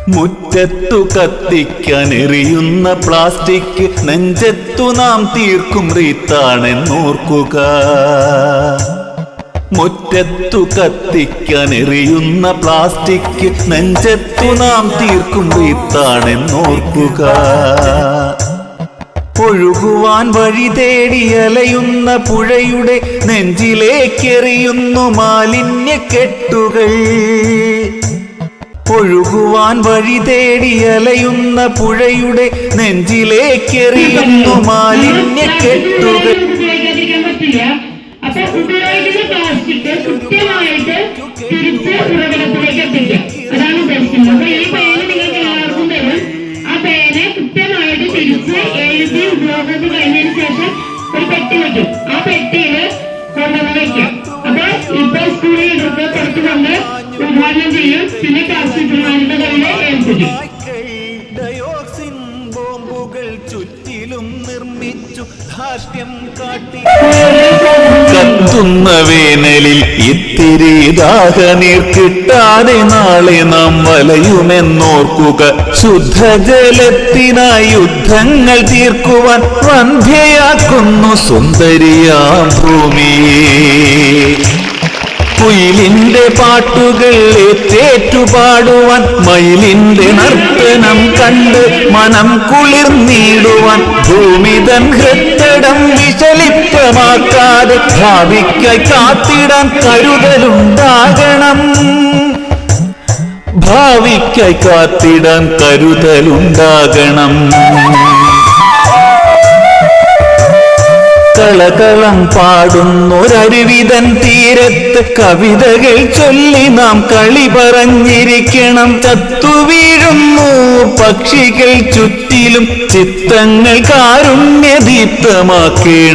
മുറ്റത്തു കത്തിക്കാൻ എറിയുന്ന പ്ലാസ്റ്റിക് നെഞ്ചത്തു നാം തീർക്കും റീത്താണെന്നോർക്കുക. മുറ്റത്തു കത്തിക്കാൻ എറിയുന്ന പ്ലാസ്റ്റിക് നെഞ്ചത്തു നാം തീർക്കും റീത്താണെന്നോർക്കുക. ഒഴുകുവാൻ വഴി തേടി അലയുന്ന പുഴയുടെ നെഞ്ചിലേക്കെറിയുന്നു മാലിന്യക്കെട്ടുകൾ. ഒഴുകുവാൻ വഴി തേടി അലയുന്ന പുഴയുടെ നെഞ്ചിലേക്കെറിയുന്നു മാലിന്യക്കെട്ടുകൾ. ഒരു പെട്ടി വയ്ക്കും. ആ പെട്ടിയില് കൊണ്ടുവന്ന് വയ്ക്കാം. അപ്പൊ ഇപ്പൊ സ്കൂളിൽ പുറത്തു കൊണ്ട് ഉദ്ഘാടനം ചെയ്യും. പിന്നെ പ്ലാസ്റ്റിക് കയ്യില് ഏൽപ്പിക്കും. ചുറ്റിലും നിർമ്മിച്ചു ധാർഷ്ട്യം കാട്ടി. കത്തുന്ന വേനലിൽ ഇത്തിരി ദാഹനീർ കിട്ടാതെ നാളെ നാം വലയുമെന്നോർക്കുക. ശുദ്ധജലത്തിനായി യുദ്ധങ്ങൾ തീർക്കുവാൻ വന്ധ്യയാക്കുന്നു സുന്ദരിയാം ഭൂമിയെ. കുയിലിന്റെ പാട്ടുകൾ ഏറ്റേറ്റുപാടുവാൻ, മയിലിന്റെ നർത്തനം കണ്ട് മനം കുളിർന്നിടുവാൻ, ഭൂമിതൻ ഹൃത്തടം വിചലിപ്തമാക്കാതെ ഭാവിക്കായി കാത്തിടാൻ കരുതലുണ്ടാകണം. ഭാവിക്കായി കാത്തിടാൻ കരുതലുണ്ടാകണം. കളകളം പാടുന്നൊരരുവിതൻ തീരത്ത് കവിതകൾ ചൊല്ലി നാം കളി പറഞ്ഞിരിക്കണം. ചത്തുവീഴുന്നു പക്ഷികൾ ചുറ്റിലും ചിത്തങ്ങൾ കാരുണ്യദീപ്തമാക്കേണം.